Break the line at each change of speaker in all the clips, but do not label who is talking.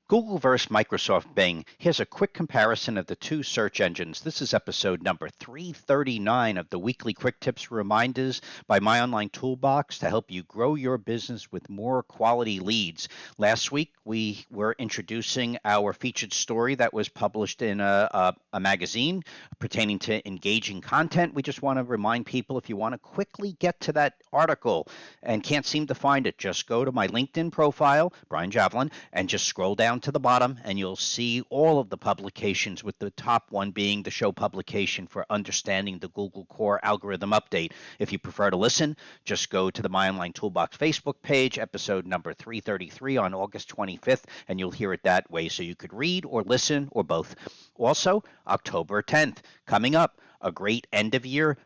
Google versus Microsoft Bing. Here's a quick comparison of the two search engines. This is episode number 339 of the weekly quick tips reminders by My Online Toolbox to help you grow your business with more quality leads. Last week, we were introducing our featured story that was published in a magazine pertaining to engaging content. We just want to remind people, if you want to quickly get to that article and can't seem to find it, just go to my LinkedIn profile, Brian Javelin, and just scroll down to the bottom and you'll see all of the publications, with the top one being the show publication for understanding the Google Core algorithm update. If you prefer to listen, just go to the My Online Toolbox Facebook page, episode number 333 on August 25th, and you'll hear it that way. So you could read or listen or both. Also, October 10th, coming up, a great end of year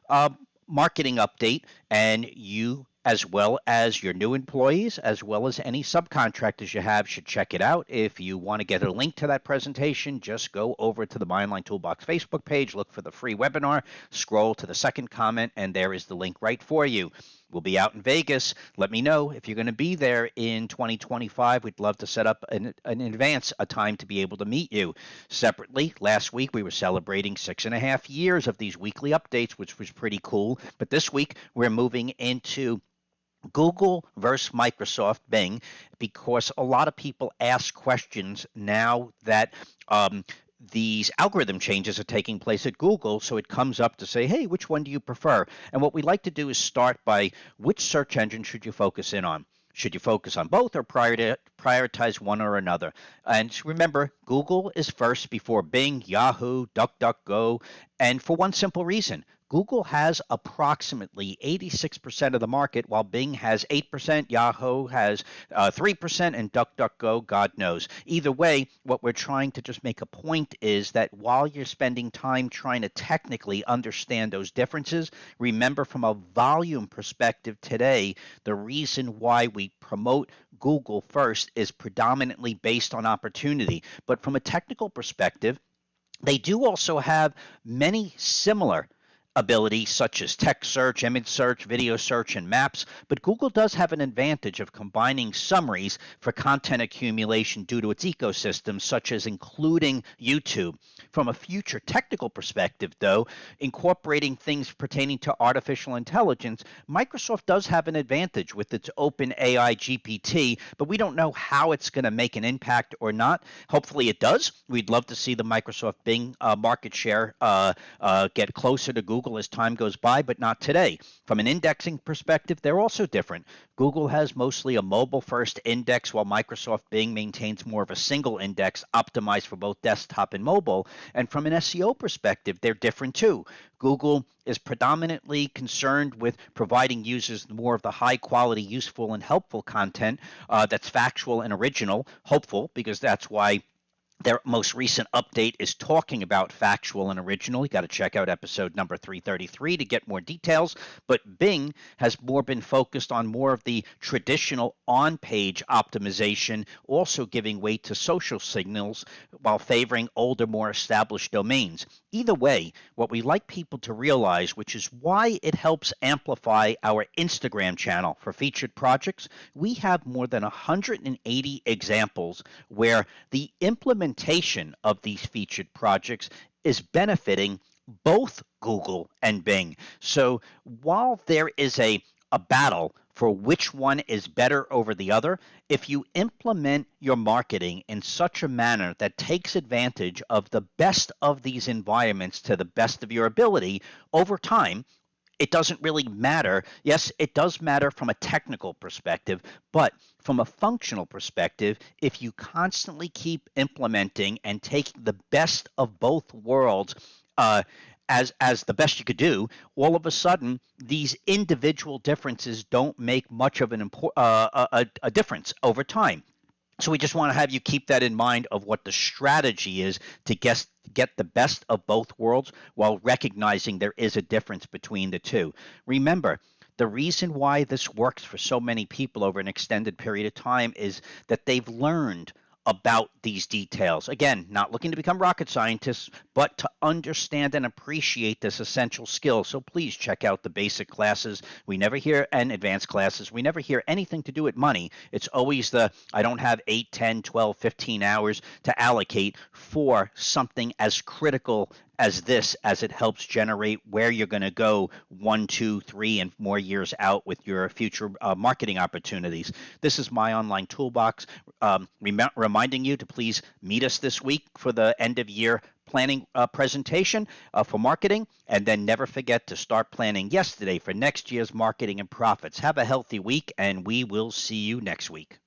marketing update, and you, as well as your new employees, as well as any subcontractors you have, should check it out. If you want to get a link to that presentation, just go over to the My Online Toolbox Facebook page, look for the free webinar, scroll to the second comment, and there is the link right for you. We'll be out in Vegas. Let me know if you're going to be there in 2025. We'd love to set up in advance a time to be able to meet you. Separately, last week we were celebrating 6.5 years of these weekly updates, which was pretty cool. But this week we're moving into Google versus Microsoft Bing, because a lot of people ask questions now that these algorithm changes are taking place at Google, so it comes up to say, hey, which one do you prefer? And what we like to do is start by, which search engine should you focus in on? Should you focus on both or prioritize one or another? And remember, Google is first before Bing, Yahoo, DuckDuckGo, and for one simple reason. Google has approximately 86% of the market, while Bing has 8%, Yahoo has 3%, and DuckDuckGo, God knows. Either way, what we're trying to just make a point is that while you're spending time trying to technically understand those differences, remember, from a volume perspective today, the reason why we promote Google first is predominantly based on opportunity. But from a technical perspective, they do also have many similar ability, such as text search, image search, video search, and maps, but Google does have an advantage of combining summaries for content accumulation due to its ecosystem, such as including YouTube. From a future technical perspective, though, incorporating things pertaining to artificial intelligence, Microsoft does have an advantage with its OpenAI GPT, but we don't know how it's going to make an impact or not. Hopefully it does. We'd love to see the Microsoft Bing market share get closer to Google as time goes by, but not today. From an indexing perspective, they're also different. Google has mostly a mobile-first index, while Microsoft Bing maintains more of a single index optimized for both desktop and mobile. And from an SEO perspective, they're different too. Google is predominantly concerned with providing users more of the high-quality, useful, and helpful content that's factual and original, hopeful, because that's why their most recent update is talking about factual and original. You got to check out episode number 333 to get more details. But Bing has more been focused on more of the traditional on-page optimization, also giving way to social signals while favoring older, more established domains. Either way, what we like people to realize, which is why it helps amplify our Instagram channel for featured projects, we have more than 180 examples where the implementation of these featured projects is benefiting both Google and Bing. So while there is a battle for which one is better over the other, if you implement your marketing in such a manner that takes advantage of the best of these environments to the best of your ability, over time, it doesn't really matter. Yes, it does matter from a technical perspective, but from a functional perspective, if you constantly keep implementing and taking the best of both worlds as the best you could do, all of a sudden these individual differences don't make much of a difference over time. So we just want to have you keep that in mind of what the strategy is to get the best of both worlds while recognizing there is a difference between the two. Remember, the reason why this works for so many people over an extended period of time is that they've learned about these details. Again, not looking to become rocket scientists, but to understand and appreciate this essential skill. So please check out the basic classes. We never hear, and advanced classes, we never hear anything to do with money. It's always I don't have 8, 10, 12, 15 hours to allocate for something as critical as this, as it helps generate where you're going to go 1, 2, 3, and more years out with your future marketing opportunities. This is My Online Toolbox, reminding you to please meet us this week for the end of year planning presentation for marketing, and then never forget to start planning yesterday for next year's marketing and profits. Have a healthy week, and we will see you next week.